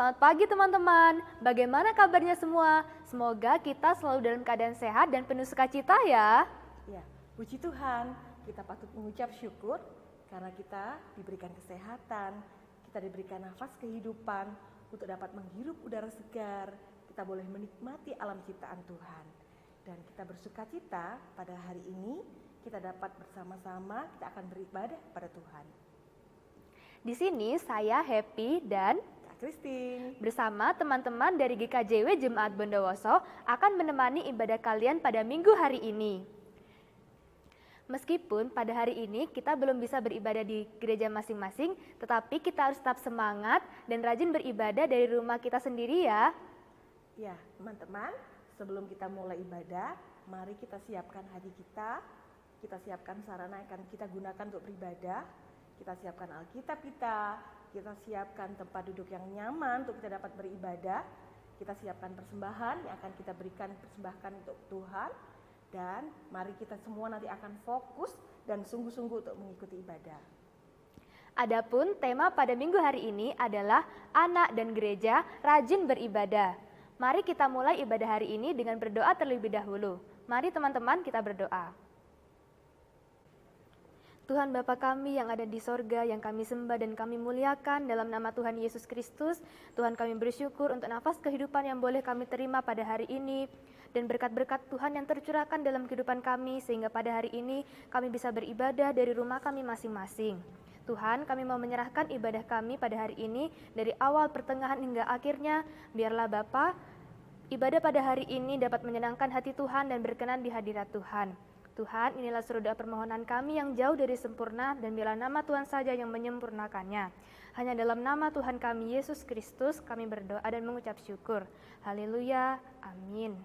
Selamat pagi teman-teman, bagaimana kabarnya semua? Semoga kita selalu dalam keadaan sehat dan penuh sukacita ya. Ya, puji Tuhan, kita patut mengucap syukur karena kita diberikan kesehatan, kita diberikan nafas kehidupan untuk dapat menghirup udara segar, kita boleh menikmati alam ciptaan Tuhan. Dan kita bersukacita pada hari ini, kita dapat bersama-sama, kita akan beribadah pada Tuhan. Di sini saya Happy dan Christine bersama teman-teman dari GKJW Jemaat Bondowoso akan menemani ibadah kalian pada minggu hari ini. Meskipun pada hari ini kita belum bisa beribadah di gereja masing-masing, tetapi kita harus tetap semangat dan rajin beribadah dari rumah kita sendiri ya. Ya, teman-teman, sebelum kita mulai ibadah, mari kita siapkan hati kita siapkan sarana yang akan kita gunakan untuk beribadah, kita siapkan Alkitab kita siapkan tempat duduk yang nyaman untuk kita dapat beribadah, kita siapkan persembahan yang akan kita persembahkan untuk Tuhan, dan mari kita semua nanti akan fokus dan sungguh-sungguh untuk mengikuti ibadah. Adapun tema pada minggu hari ini adalah anak dan gereja rajin beribadah. Mari kita mulai ibadah hari ini dengan berdoa terlebih dahulu. Mari teman-teman kita berdoa. Tuhan Bapa kami yang ada di sorga, yang kami sembah dan kami muliakan dalam nama Tuhan Yesus Kristus. Tuhan, kami bersyukur untuk nafas kehidupan yang boleh kami terima pada hari ini, dan berkat-berkat Tuhan yang tercurahkan dalam kehidupan kami, sehingga pada hari ini kami bisa beribadah dari rumah kami masing-masing. Tuhan, kami mau menyerahkan ibadah kami pada hari ini, dari awal, pertengahan hingga akhirnya. Biarlah Bapa, ibadah pada hari ini dapat menyenangkan hati Tuhan dan berkenan di hadirat Tuhan. Tuhan, inilah seluruh doa permohonan kami yang jauh dari sempurna, dan biarlah nama Tuhan saja yang menyempurnakannya. Hanya dalam nama Tuhan kami Yesus Kristus kami berdoa dan mengucap syukur. Haleluya, amin.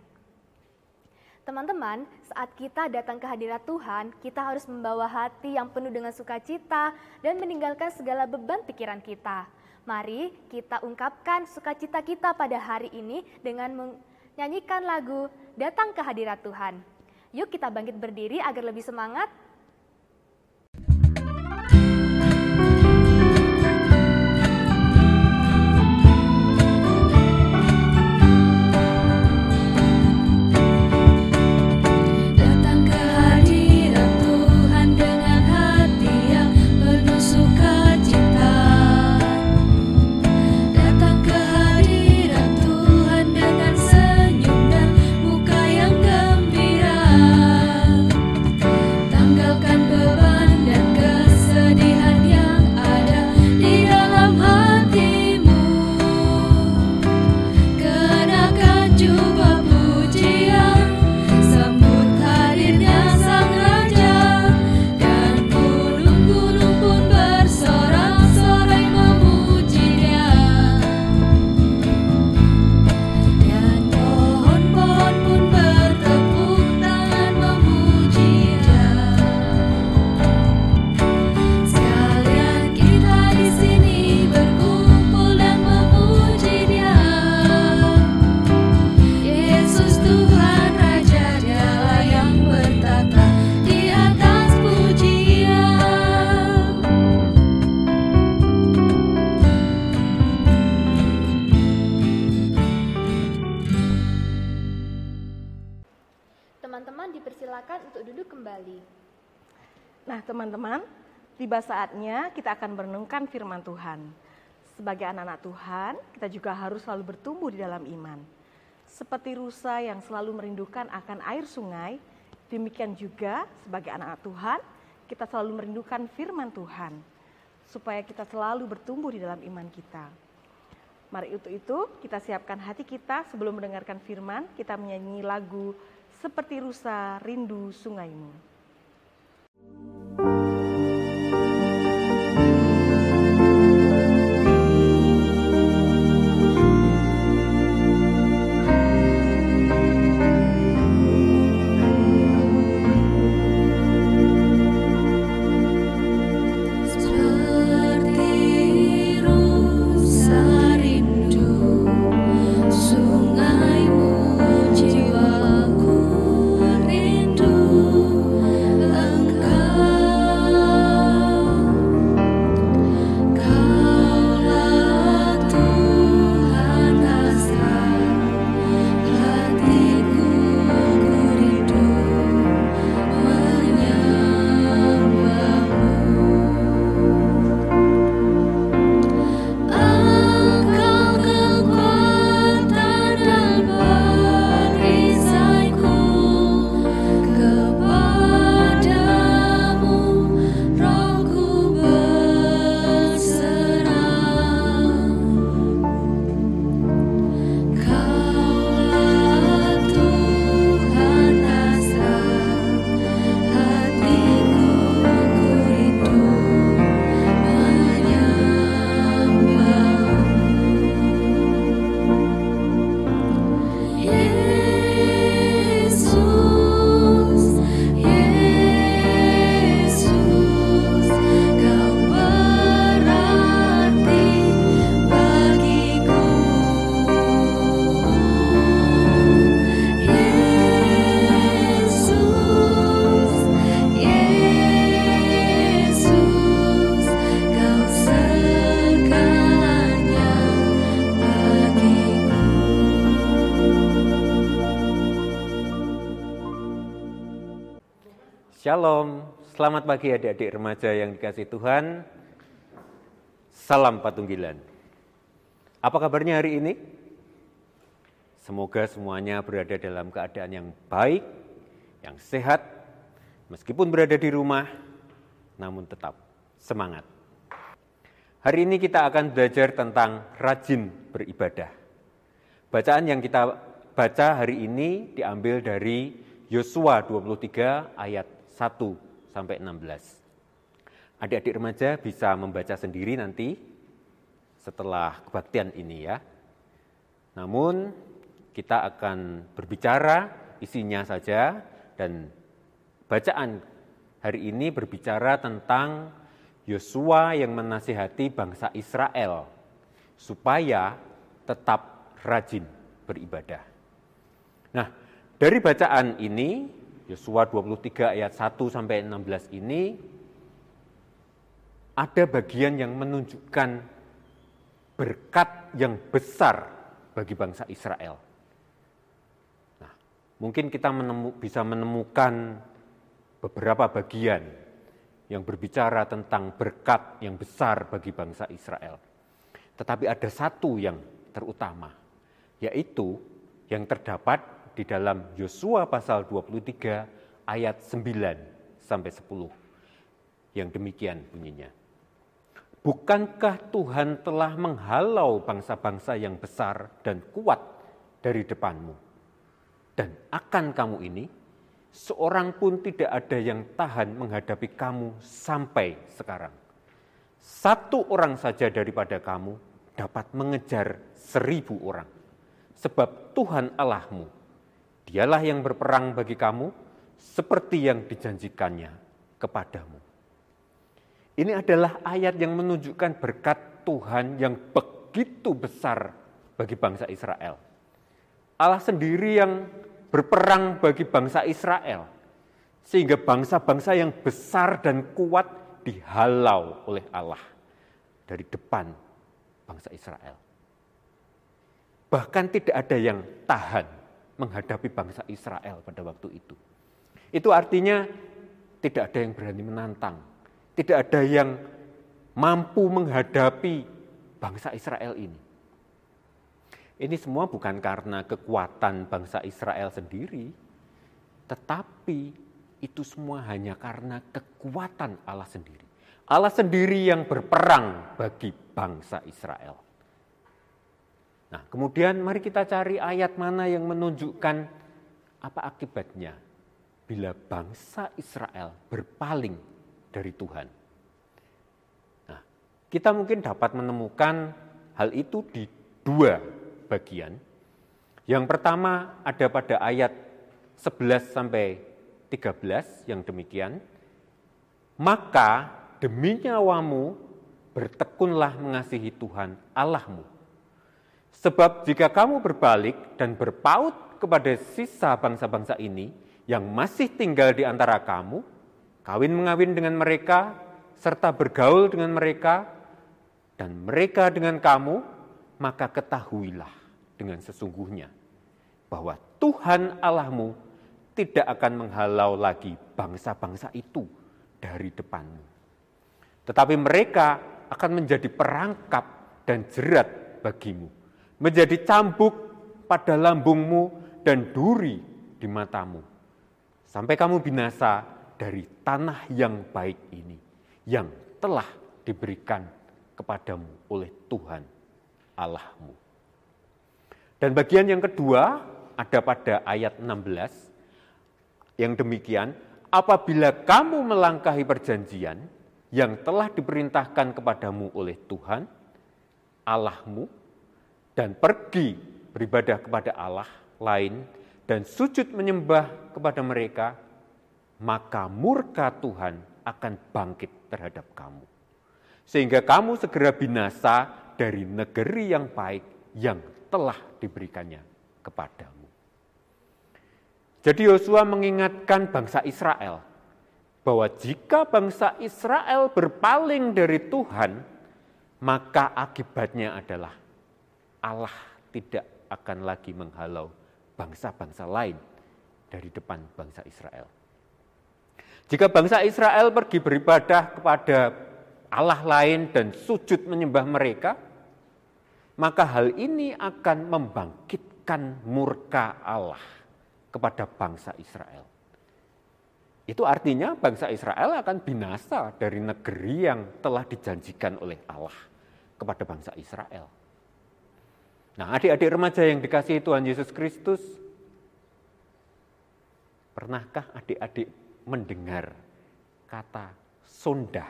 Teman-teman, saat kita datang ke hadirat Tuhan, kita harus membawa hati yang penuh dengan sukacita dan meninggalkan segala beban pikiran kita. Mari kita ungkapkan sukacita kita pada hari ini dengan menyanyikan lagu Datang ke Hadirat Tuhan. Yuk kita bangkit berdiri agar lebih semangat. Teman-teman dipersilakan untuk duduk kembali. Nah teman-teman, tiba saatnya kita akan merenungkan firman Tuhan. Sebagai anak-anak Tuhan, kita juga harus selalu bertumbuh di dalam iman. Seperti rusa yang selalu merindukan akan air sungai, demikian juga sebagai anak-anak Tuhan, kita selalu merindukan firman Tuhan, supaya kita selalu bertumbuh di dalam iman kita. Mari untuk itu kita siapkan hati kita sebelum mendengarkan firman, kita menyanyi lagu Seperti Rusa Rindu Sungaimu. Sungaimu jiwaku rindu. Shalom, selamat pagi adik-adik remaja yang dikasihi Tuhan. Salam Patunggilan. Apa kabarnya hari ini? Semoga semuanya berada dalam keadaan yang baik, yang sehat, meskipun berada di rumah, namun tetap semangat. Hari ini kita akan belajar tentang rajin beribadah. Bacaan yang kita baca hari ini diambil dari Yosua 23 ayat 1 sampai 16. Adik-adik remaja bisa membaca sendiri nanti setelah kebaktian ini ya. Namun kita akan berbicara isinya saja, dan bacaan hari ini berbicara tentang Yosua yang menasihati bangsa Israel supaya tetap rajin beribadah. Nah, dari bacaan ini, Yosua 23 ayat 1 sampai 16 ini, ada bagian yang menunjukkan berkat yang besar bagi bangsa Israel. Nah, mungkin kita bisa menemukan beberapa bagian yang berbicara tentang berkat yang besar bagi bangsa Israel. Tetapi ada satu yang terutama, yaitu yang terdapat di dalam Yosua pasal 23 ayat 9 sampai 10. Yang demikian bunyinya. Bukankah Tuhan telah menghalau bangsa-bangsa yang besar dan kuat dari depanmu? Dan akan kamu ini, seorang pun tidak ada yang tahan menghadapi kamu sampai sekarang. Satu orang saja daripada kamu dapat mengejar 1000 orang. Sebab Tuhan Allahmu, Dialah yang berperang bagi kamu seperti yang dijanjikannya kepadamu. Ini adalah ayat yang menunjukkan berkat Tuhan yang begitu besar bagi bangsa Israel. Allah sendiri yang berperang bagi bangsa Israel, sehingga bangsa-bangsa yang besar dan kuat dihalau oleh Allah dari depan bangsa Israel. Bahkan tidak ada yang tahan menghadapi bangsa Israel pada waktu itu. Itu artinya tidak ada yang berani menantang, tidak ada yang mampu menghadapi bangsa Israel ini. Ini semua bukan karena kekuatan bangsa Israel sendiri, tetapi itu semua hanya karena kekuatan Allah sendiri. Allah sendiri yang berperang bagi bangsa Israel. Nah, kemudian mari kita cari ayat mana yang menunjukkan apa akibatnya bila bangsa Israel berpaling dari Tuhan. Nah, kita mungkin dapat menemukan hal itu di 2 bagian. Yang pertama ada pada ayat 11 sampai 13 yang demikian. Maka demi nyawamu bertekunlah mengasihi Tuhan Allahmu. Sebab jika kamu berbalik dan berpaut kepada sisa bangsa-bangsa ini yang masih tinggal di antara kamu, kawin-mengawin dengan mereka, serta bergaul dengan mereka, dan mereka dengan kamu, maka ketahuilah dengan sesungguhnya bahwa Tuhan Allahmu tidak akan menghalau lagi bangsa-bangsa itu dari depanmu. Tetapi mereka akan menjadi perangkap dan jerat bagimu, menjadi cambuk pada lambungmu dan duri di matamu, sampai kamu binasa dari tanah yang baik ini, yang telah diberikan kepadamu oleh Tuhan Allahmu. Dan bagian yang kedua ada pada ayat 16, yang demikian, apabila kamu melangkahi perjanjian yang telah diperintahkan kepadamu oleh Tuhan Allahmu, dan pergi beribadah kepada Allah lain dan sujud menyembah kepada mereka, maka murka Tuhan akan bangkit terhadap kamu. Sehingga kamu segera binasa dari negeri yang baik yang telah diberikannya kepadamu. Jadi Yosua mengingatkan bangsa Israel bahwa jika bangsa Israel berpaling dari Tuhan, maka akibatnya adalah Allah tidak akan lagi menghalau bangsa-bangsa lain dari depan bangsa Israel. Jika bangsa Israel pergi beribadah kepada Allah lain dan sujud menyembah mereka, maka hal ini akan membangkitkan murka Allah kepada bangsa Israel. Itu artinya bangsa Israel akan binasa dari negeri yang telah dijanjikan oleh Allah kepada bangsa Israel. Nah, adik-adik remaja yang dikasihi Tuhan Yesus Kristus, pernahkah adik-adik mendengar kata sondah?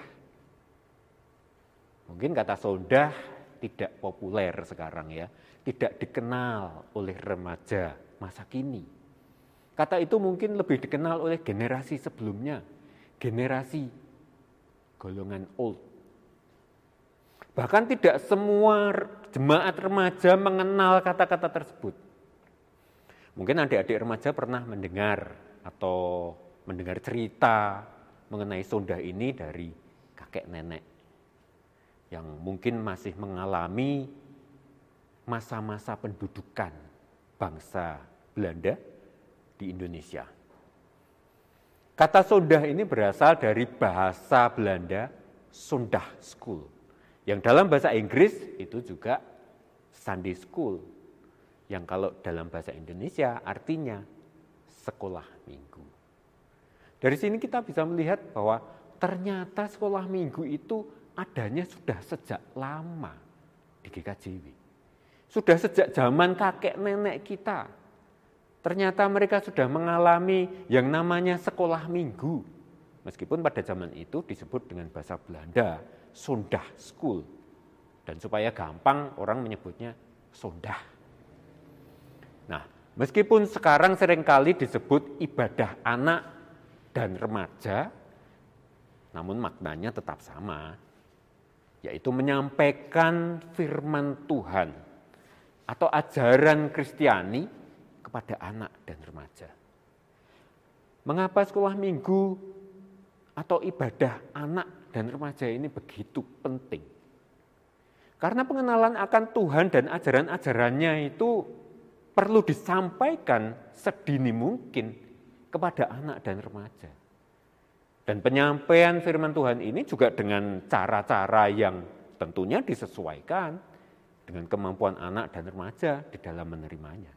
Mungkin kata sondah tidak populer sekarang ya, tidak dikenal oleh remaja masa kini. Kata itu mungkin lebih dikenal oleh generasi sebelumnya, generasi golongan old. Bahkan tidak semua jemaat remaja mengenal kata-kata tersebut. Mungkin adik-adik remaja pernah mendengar atau mendengar cerita mengenai sondah ini dari kakek nenek yang mungkin masih mengalami masa-masa pendudukan bangsa Belanda di Indonesia. Kata sondah ini berasal dari bahasa Belanda Sondag School, yang dalam bahasa Inggris itu juga Sunday School, yang kalau dalam bahasa Indonesia artinya sekolah minggu. Dari sini kita bisa melihat bahwa ternyata sekolah minggu itu adanya sudah sejak lama di GKJW. Sudah sejak zaman kakek nenek kita. Ternyata mereka sudah mengalami yang namanya sekolah minggu. Meskipun pada zaman itu disebut dengan bahasa Belanda, Sondag School. Dan supaya gampang orang menyebutnya sondah. Nah, meskipun sekarang seringkali disebut ibadah anak dan remaja, namun maknanya tetap sama, yaitu menyampaikan firman Tuhan atau ajaran Kristiani kepada anak dan remaja. Mengapa sekolah minggu atau ibadah anak dan remaja ini begitu penting? Karena pengenalan akan Tuhan dan ajaran-ajarannya itu perlu disampaikan sedini mungkin kepada anak dan remaja. Dan penyampaian firman Tuhan ini juga dengan cara-cara yang tentunya disesuaikan dengan kemampuan anak dan remaja di dalam menerimanya.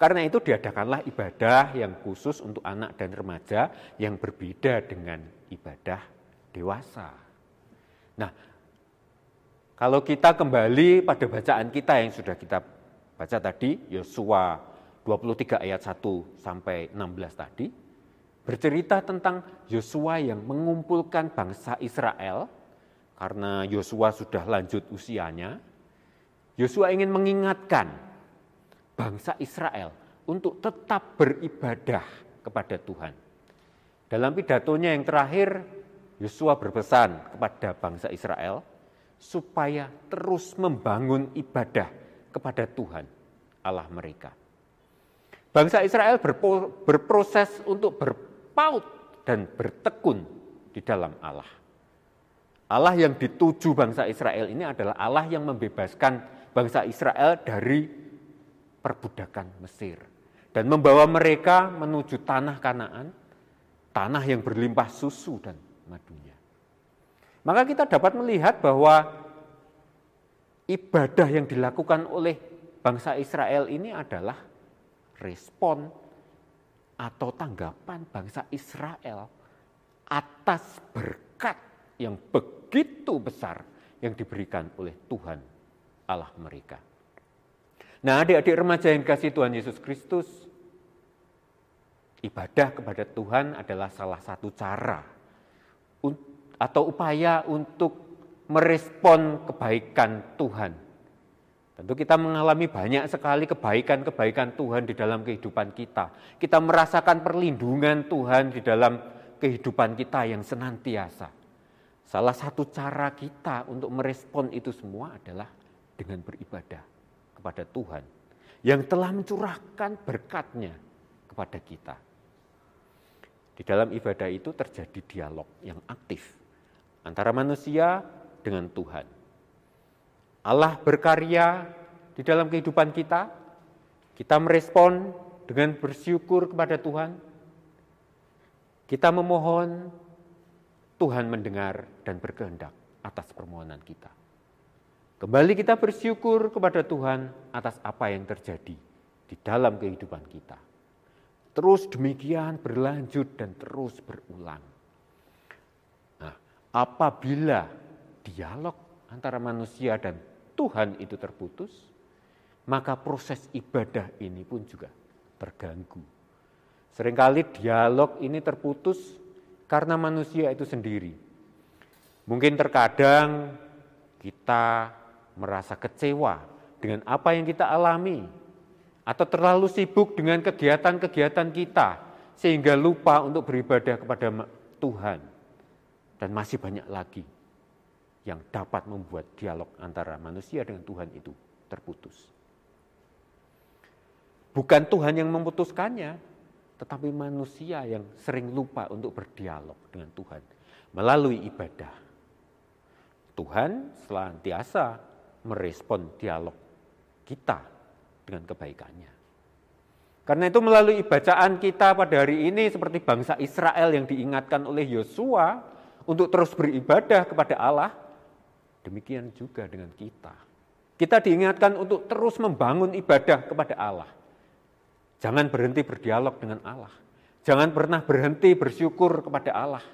Karena itu diadakanlah ibadah yang khusus untuk anak dan remaja yang berbeda dengan ibadah dewasa. Nah, kalau kita kembali pada bacaan kita yang sudah kita baca tadi, Yosua 23 ayat 1 sampai 16 tadi, bercerita tentang Yosua yang mengumpulkan bangsa Israel, karena Yosua sudah lanjut usianya. Yosua ingin mengingatkan bangsa Israel untuk tetap beribadah kepada Tuhan. Dalam pidatonya yang terakhir, Yosua berpesan kepada bangsa Israel supaya terus membangun ibadah kepada Tuhan Allah mereka. Bangsa Israel berproses untuk berpaut dan bertekun di dalam Allah. Allah yang dituju bangsa Israel ini adalah Allah yang membebaskan bangsa Israel dari perbudakan Mesir dan membawa mereka menuju tanah Kanaan, tanah yang berlimpah susu dan madunya. Maka kita dapat melihat bahwa ibadah yang dilakukan oleh bangsa Israel ini adalah respon atau tanggapan bangsa Israel atas berkat yang begitu besar yang diberikan oleh Tuhan Allah mereka. Nah, adik-adik remaja yang dikasihi Tuhan Yesus Kristus, ibadah kepada Tuhan adalah salah satu cara atau upaya untuk merespon kebaikan Tuhan. Tentu kita mengalami banyak sekali kebaikan-kebaikan Tuhan di dalam kehidupan kita. Kita merasakan perlindungan Tuhan di dalam kehidupan kita yang senantiasa. Salah satu cara kita untuk merespon itu semua adalah dengan beribadah kepada Tuhan yang telah mencurahkan berkat-Nya kepada kita. Di dalam ibadah itu terjadi dialog yang aktif antara manusia dengan Tuhan. Allah berkarya di dalam kehidupan kita, kita merespon dengan bersyukur kepada Tuhan. Kita memohon Tuhan mendengar dan berkehendak atas permohonan kita. Kembali kita bersyukur kepada Tuhan atas apa yang terjadi di dalam kehidupan kita. Terus demikian berlanjut dan terus berulang. Nah, apabila dialog antara manusia dan Tuhan itu terputus, maka proses ibadah ini pun juga terganggu. Seringkali dialog ini terputus karena manusia itu sendiri. Mungkin terkadang kita merasa kecewa dengan apa yang kita alami, atau terlalu sibuk dengan kegiatan-kegiatan kita, sehingga lupa untuk beribadah kepada Tuhan. Dan masih banyak lagi yang dapat membuat dialog antara manusia dengan Tuhan itu terputus. Bukan Tuhan yang memutuskannya, tetapi manusia yang sering lupa untuk berdialog dengan Tuhan melalui ibadah. Tuhan senantiasa merespon dialog kita dengan kebaikannya. Karena itu melalui bacaan kita pada hari ini seperti bangsa Israel yang diingatkan oleh Yosua untuk terus beribadah kepada Allah, demikian juga dengan kita. Kita diingatkan untuk terus membangun ibadah kepada Allah. Jangan berhenti berdialog dengan Allah. Jangan pernah berhenti bersyukur kepada Allah.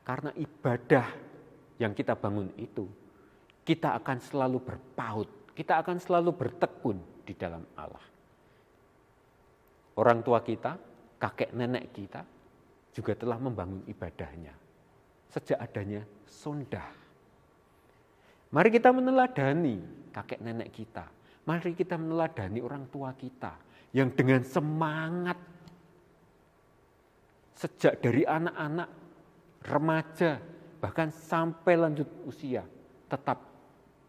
Karena ibadah yang kita bangun itu, kita akan selalu berpaut, kita akan selalu bertekun di dalam Allah. Orang tua kita, kakek nenek kita juga telah membangun ibadahnya sejak adanya sondah. Mari kita meneladani kakek nenek kita. Mari kita meneladani orang tua kita yang dengan semangat sejak dari anak-anak, remaja, bahkan sampai lanjut usia tetap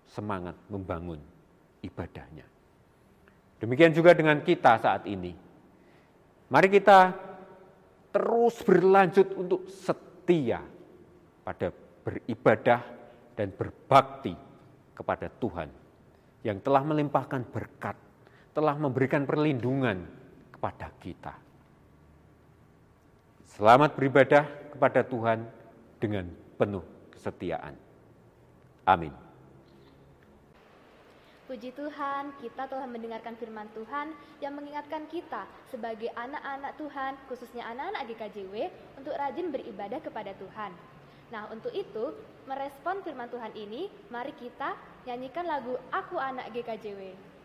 semangat membangun ibadahnya. Demikian juga dengan kita saat ini. Mari kita terus berlanjut untuk setia pada beribadah dan berbakti kepada Tuhan yang telah melimpahkan berkat, telah memberikan perlindungan kepada kita. Selamat beribadah kepada Tuhan dengan penuh kesetiaan. Amin. Puji Tuhan, kita telah mendengarkan firman Tuhan yang mengingatkan kita sebagai anak-anak Tuhan, khususnya anak-anak GKJW, untuk rajin beribadah kepada Tuhan. Nah, untuk itu, merespon firman Tuhan ini, mari kita nyanyikan lagu Aku Anak GKJW.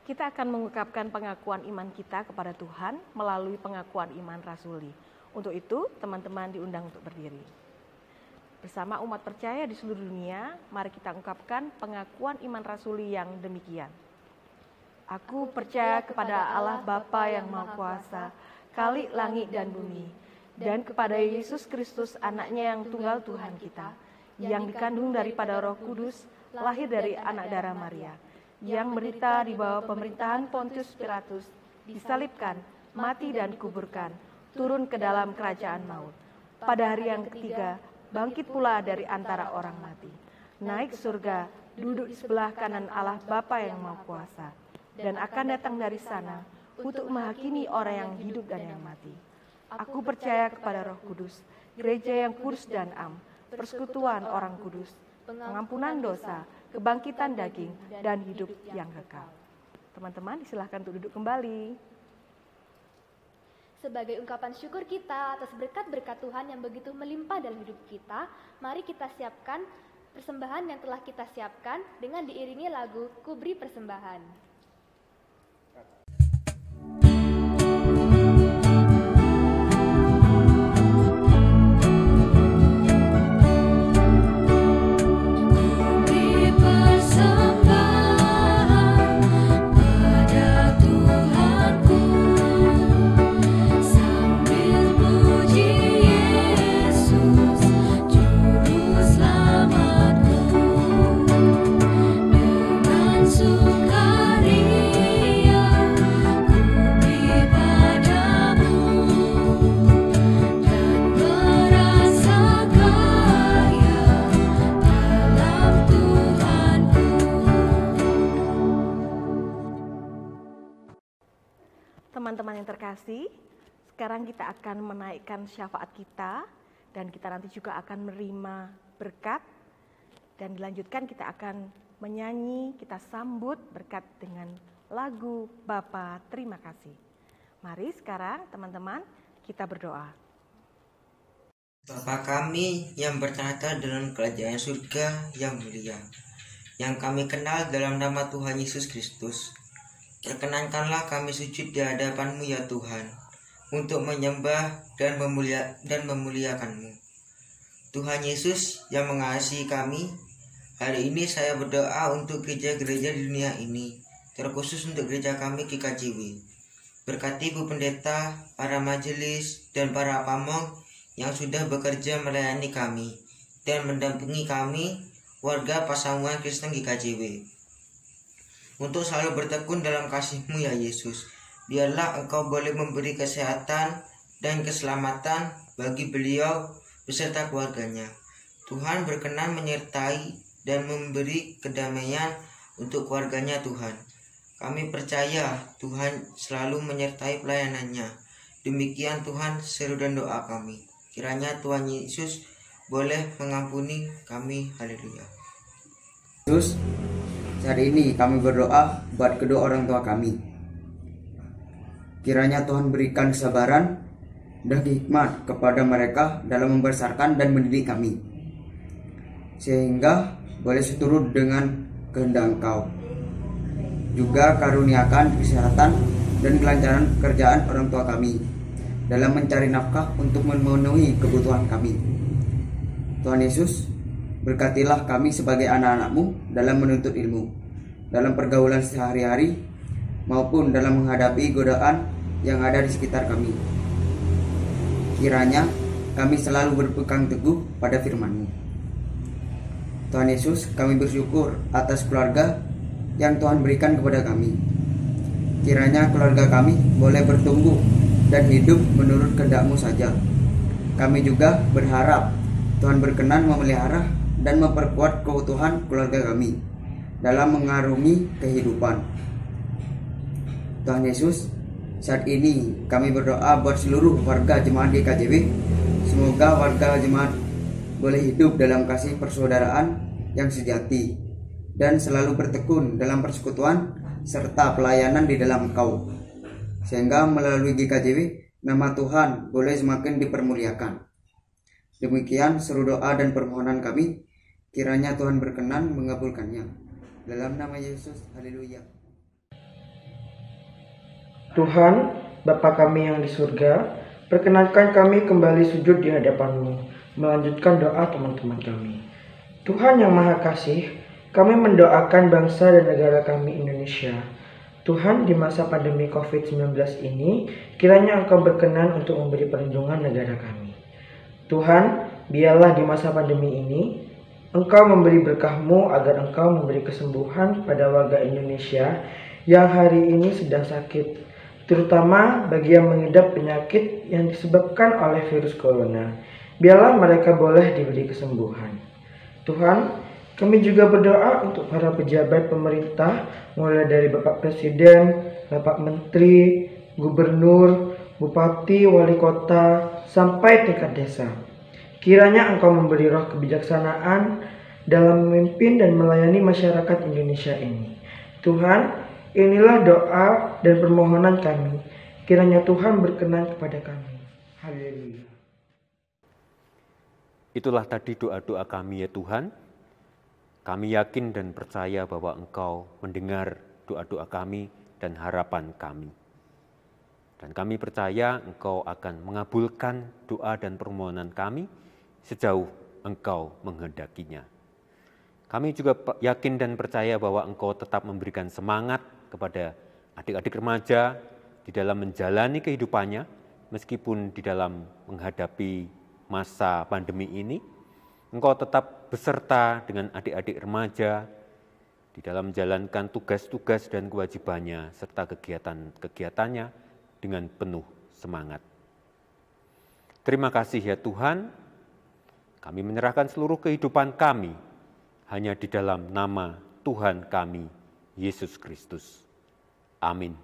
Kita akan mengungkapkan pengakuan iman kita kepada Tuhan melalui pengakuan iman rasuli. Untuk itu, teman-teman diundang untuk berdiri. Bersama umat percaya di seluruh dunia, mari kita ungkapkan pengakuan iman rasuli yang demikian. Aku percaya kepada Allah Bapa yang Maha Kuasa, Khalik langit dan bumi, dan kepada Yesus Kristus anaknya yang tunggal Tuhan kita, yang dikandung daripada Roh Kudus, lahir dari anak darah Maria, yang menderita di bawah pemerintahan Pontius Pilatus, disalibkan, mati dan dikuburkan, turun ke dalam kerajaan maut. Pada hari yang ketiga, bangkit pula dari antara orang mati, naik surga, duduk di sebelah kanan Allah Bapa yang Maha Kuasa, dan akan datang dari sana untuk menghakimi orang yang hidup dan yang mati. Aku percaya kepada Roh Kudus, gereja yang kudus dan am, persekutuan orang kudus, pengampunan dosa, kebangkitan daging, dan hidup yang kekal. Teman-teman, disilahkan untuk duduk kembali. Sebagai ungkapan syukur kita atas berkat-berkat Tuhan yang begitu melimpah dalam hidup kita, mari kita siapkan persembahan yang telah kita siapkan dengan diiringi lagu Ku Beri Persembahan. Teman-teman yang terkasih, sekarang kita akan menaikkan syafaat kita dan kita nanti juga akan menerima berkat dan dilanjutkan kita akan menyanyi, kita sambut berkat dengan lagu Bapa Terima Kasih. Mari sekarang teman-teman kita berdoa. Bapa kami yang bertahta dalam kerajaan surga yang mulia, yang kami kenal dalam nama Tuhan Yesus Kristus. Perkenankanlah kami sujud di hadapan-Mu ya Tuhan, untuk menyembah dan memuliakan-Mu. Tuhan Yesus yang mengasihi kami, hari ini saya berdoa untuk gereja-gereja di dunia ini, terkhusus untuk gereja kami GKJW. Berkati Bu Pendeta, para majelis, dan para pamong yang sudah bekerja melayani kami, dan mendampingi kami, warga Pasamuan Kristen GKJW. Untuk selalu bertekun dalam kasih-Mu ya Yesus. Biarlah Engkau boleh memberi kesehatan dan keselamatan bagi beliau beserta keluarganya. Tuhan berkenan menyertai dan memberi kedamaian untuk keluarganya Tuhan. Kami percaya Tuhan selalu menyertai pelayanannya. Demikian Tuhan seru dan doa kami. Kiranya Tuhan Yesus boleh mengampuni kami. Haleluya. Yesus, hari ini kami berdoa buat kedua orang tua kami. Kiranya Tuhan berikan kesabaran dan hikmat kepada mereka dalam membesarkan dan mendidik kami, sehingga boleh seturut dengan kehendak Engkau. Juga karuniakan kesehatan dan kelancaran pekerjaan orang tua kami dalam mencari nafkah untuk memenuhi kebutuhan kami. Tuhan Yesus, berkatilah kami sebagai anak-anak-Mu dalam menuntut ilmu, dalam pergaulan sehari-hari, maupun dalam menghadapi godaan yang ada di sekitar kami. Kiranya kami selalu berpegang teguh pada firman-Mu. Tuhan Yesus, kami bersyukur atas keluarga yang Tuhan berikan kepada kami. Kiranya keluarga kami boleh bertumbuh dan hidup menurut kehendak-Mu saja. Kami juga berharap Tuhan berkenan memelihara dan memperkuat keutuhan keluarga kami dalam mengarungi kehidupan. Tuhan Yesus, saat ini kami berdoa buat seluruh warga jemaat GKJW. Semoga warga jemaat boleh hidup dalam kasih persaudaraan yang sejati dan selalu bertekun dalam persekutuan serta pelayanan di dalam Engkau, sehingga melalui GKJW nama Tuhan boleh semakin dipermuliakan. Demikian seru doa dan permohonan kami. Kiranya Tuhan berkenan mengabulkannya. Dalam nama Yesus, haleluya. Tuhan, Bapa kami yang di surga, perkenankan kami kembali sujud di hadapan-Mu, melanjutkan doa teman-teman kami. Tuhan yang Maha Kasih, kami mendoakan bangsa dan negara kami Indonesia. Tuhan, di masa pandemi COVID-19 ini, kiranya Engkau berkenan untuk memberi perlindungan negara kami. Tuhan, biarlah di masa pandemi ini, Engkau memberi berkah-Mu agar Engkau memberi kesembuhan pada warga Indonesia yang hari ini sedang sakit, terutama bagi yang mengidap penyakit yang disebabkan oleh virus corona. Biarlah mereka boleh diberi kesembuhan. Tuhan, Kami juga berdoa untuk para pejabat pemerintah, mulai dari Bapak Presiden, Bapak Menteri, Gubernur, Bupati, Wali Kota, sampai tingkat desa. Kiranya Engkau memberi roh kebijaksanaan dalam memimpin dan melayani masyarakat Indonesia ini. Tuhan, inilah doa dan permohonan kami. Kiranya Tuhan berkenan kepada kami. Haleluya. Itulah tadi doa-doa kami ya Tuhan. Kami yakin dan percaya bahwa Engkau mendengar doa-doa kami dan harapan kami. Dan kami percaya Engkau akan mengabulkan doa dan permohonan kami sejauh Engkau menghendakinya. Kami juga yakin dan percaya bahwa Engkau tetap memberikan semangat kepada adik-adik remaja di dalam menjalani kehidupannya, meskipun di dalam menghadapi masa pandemi ini. Engkau tetap beserta dengan adik-adik remaja di dalam menjalankan tugas-tugas dan kewajibannya serta kegiatan-kegiatannya dengan penuh semangat. Terima kasih ya Tuhan, kami menyerahkan seluruh kehidupan kami hanya di dalam nama Tuhan kami, Yesus Kristus. Amin.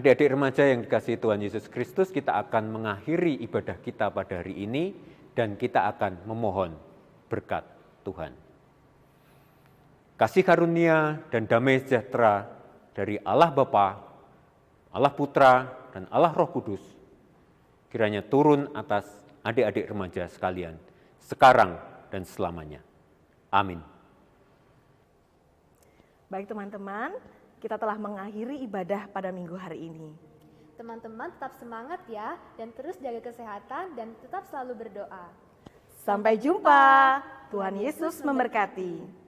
Adik-adik remaja yang dikasihi Tuhan Yesus Kristus, kita akan mengakhiri ibadah kita pada hari ini dan kita akan memohon berkat Tuhan. Kasih karunia dan damai sejahtera dari Allah Bapa, Allah Putra, dan Allah Roh Kudus kiranya turun atas adik-adik remaja sekalian, sekarang dan selamanya. Amin. Baik teman-teman, kita telah mengakhiri ibadah pada minggu hari ini. Teman-teman tetap semangat ya, dan terus jaga kesehatan dan tetap selalu berdoa. Sampai jumpa. Tuhan Yesus memberkati.